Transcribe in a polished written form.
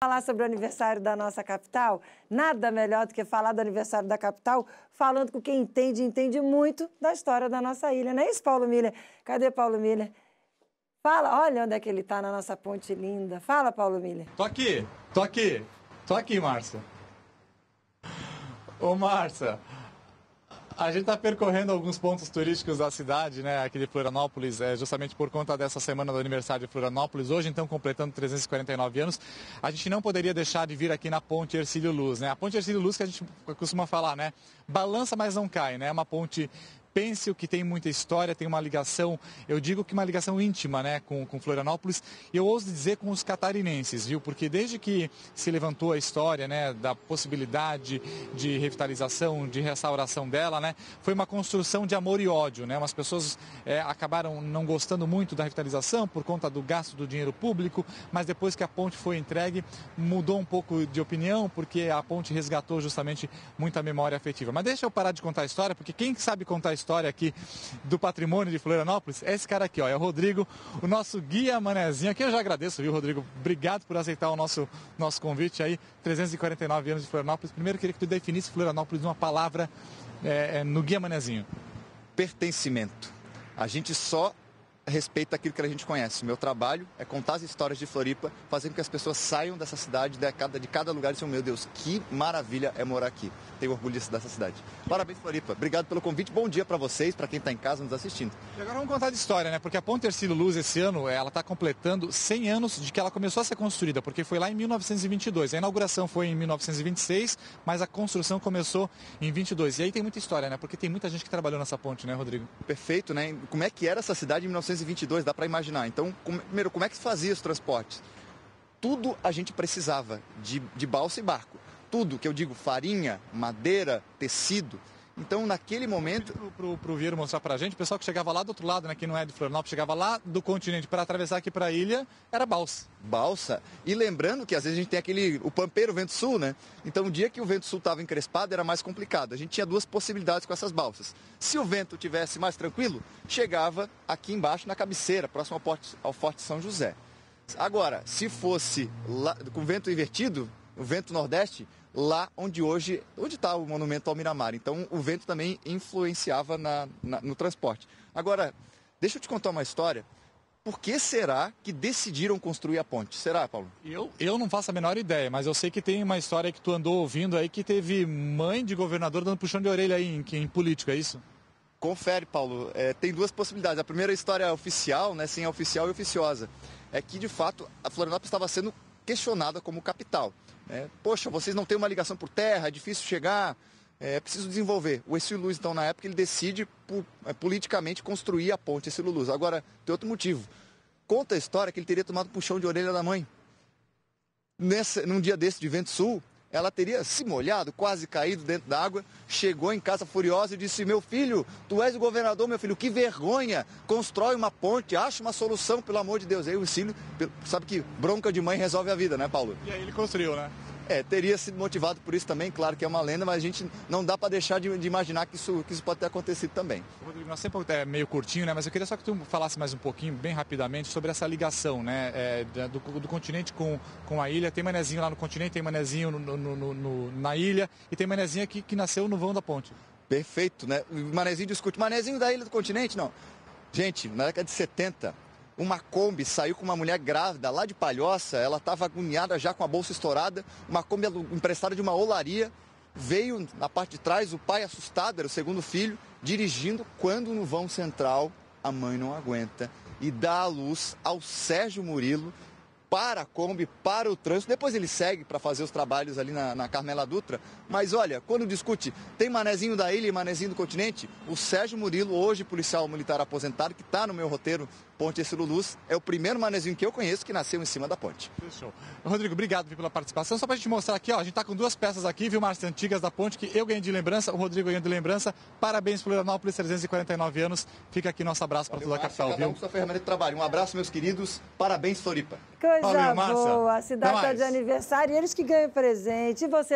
Falar sobre o aniversário da nossa capital, nada melhor do que falar do aniversário da capital, falando com quem entende, entende muito da história da nossa ilha. Não é isso, Paulo Miller? Cadê Paulo Miller? Fala, olha onde é que ele está na nossa ponte linda. Fala, Paulo Miller. Tô aqui, Márcia. Ô, Márcia, a gente está percorrendo alguns pontos turísticos da cidade, né, aqui de Florianópolis, justamente por conta dessa semana do aniversário de Florianópolis, hoje então completando 349 anos, a gente não poderia deixar de vir aqui na Ponte Hercílio Luz, né, a Ponte Hercílio Luz que a gente costuma falar, né, balança mas não cai, né, é uma ponte pêncil que tem muita história, tem uma ligação, eu digo que uma ligação íntima, né, com Florianópolis, e eu ouso dizer com os catarinenses, viu, porque desde que se levantou a história, né, da possibilidade de revitalização, de restauração dela, né, foi uma construção de amor e ódio, né, umas pessoas acabaram não gostando muito da revitalização por conta do gasto do dinheiro público, mas depois que a ponte foi entregue, mudou um pouco de opinião, porque a ponte resgatou justamente muita memória afetiva. Mas deixa eu parar de contar a história, porque quem sabe contar a história aqui do patrimônio de Florianópolis é esse cara aqui, ó, é o Rodrigo, o nosso guia manezinho, aqui eu já agradeço, viu, Rodrigo? Obrigado por aceitar o nosso convite aí, 349 anos de Florianópolis. Primeiro eu queria que tu definisse Florianópolis numa palavra no guia manezinho. Pertencimento. A gente só respeita aquilo que a gente conhece. Meu trabalho é contar as histórias de Floripa, fazendo com que as pessoas saiam dessa cidade, de cada lugar e dizem, meu Deus, que maravilha é morar aqui. Tenho orgulho dessa cidade. Parabéns, Floripa. Obrigado pelo convite. Bom dia para vocês, para quem está em casa nos assistindo. E agora vamos contar de história, né? Porque a Ponte Hercílio Luz, esse ano, ela está completando 100 anos de que ela começou a ser construída, porque foi lá em 1922. A inauguração foi em 1926, mas a construção começou em 22. E aí tem muita história, né? Porque tem muita gente que trabalhou nessa ponte, né, Rodrigo? Perfeito, né? Como é que era essa cidade em 1922? Dá para imaginar. Então, primeiro, como é que se fazia os transportes? Tudo a gente precisava de balsa e barco. Tudo, que eu digo, farinha, madeira, tecido. Então, naquele momento... Pro Vieiro mostrar pra gente, o pessoal que chegava lá do outro lado, né, que não é de Florianópolis, chegava lá do continente para atravessar aqui para a ilha, era balsa. Balsa. E lembrando que às vezes a gente tem o pampeiro, o vento sul, né? Então, o dia que o vento sul estava encrespado, era mais complicado. A gente tinha duas possibilidades com essas balsas. Se o vento tivesse mais tranquilo, chegava aqui embaixo na cabeceira, próximo ao Forte São José. Agora, se fosse lá, com vento invertido, o vento nordeste, lá onde está o monumento ao Miramar. Então, o vento também influenciava no transporte. Agora, deixa eu te contar uma história. Por que será que decidiram construir a ponte? Será, Paulo? Eu não faço a menor ideia, mas eu sei que tem uma história que tu andou ouvindo aí que teve mãe de governador dando puxão de orelha aí em política, é isso? Confere, Paulo. Tem duas possibilidades. A primeira história é oficial, né, sem a oficial e oficiosa. É que, de fato, a Florianópolis estava sendo questionada como capital. Poxa, vocês não têm uma ligação por terra, é difícil chegar, é preciso desenvolver. O Hercílio Luz, então, na época, ele decide politicamente construir a ponte Hercílio Luz. Agora, tem outro motivo. Conta a história que ele teria tomado puxão de orelha da mãe. Num dia desse de vento sul, ela teria se molhado, quase caído dentro da água, chegou em casa furiosa e disse, meu filho, tu és o governador, meu filho, que vergonha, constrói uma ponte, acha uma solução, pelo amor de Deus. Aí o Hercílio, sabe que bronca de mãe resolve a vida, né, Paulo? E aí ele construiu, né? Teria sido motivado por isso também, claro que é uma lenda, mas a gente não dá para deixar de imaginar que isso pode ter acontecido também. Rodrigo, nós sempre é meio curtinho, né? Mas eu queria só que tu falasse mais um pouquinho, bem rapidamente, sobre essa ligação, né? Do continente com a ilha. Tem manezinho lá no continente, tem manezinho na ilha e tem manezinho aqui que nasceu no vão da ponte. Perfeito, né? O manezinho discute, manezinho da ilha do continente, não. Gente, na década de 70... uma Kombi saiu com uma mulher grávida lá de Palhoça, ela estava agoniada já com a bolsa estourada, uma Kombi emprestada de uma olaria, veio na parte de trás, o pai assustado, era o segundo filho, dirigindo, quando no vão central a mãe não aguenta e dá a luz ao Sérgio Murilo, para a Kombi, para o trânsito, depois ele segue para fazer os trabalhos ali na Carmela Dutra, mas olha, quando discute, tem manezinho da ilha e manezinho do continente, o Sérgio Murilo, hoje policial militar aposentado, que está no meu roteiro, Ponte Hercílio Luz, é o primeiro manezinho que eu conheço que nasceu em cima da ponte. Fechou. Rodrigo, obrigado pela participação, só para a gente mostrar aqui, ó, a gente está com duas peças aqui, viu, Márcia, antigas da ponte, que eu ganhei de lembrança, o Rodrigo ganhou de lembrança, parabéns Florianópolis, 349 anos, fica aqui nosso abraço para toda a capital, cada um com sua ferramenta de trabalho. Um abraço, meus queridos, parabéns Floripa. Coisa Valeu, Márcia. boa, a cidade está de mais. aniversário e eles que ganham presente. E você?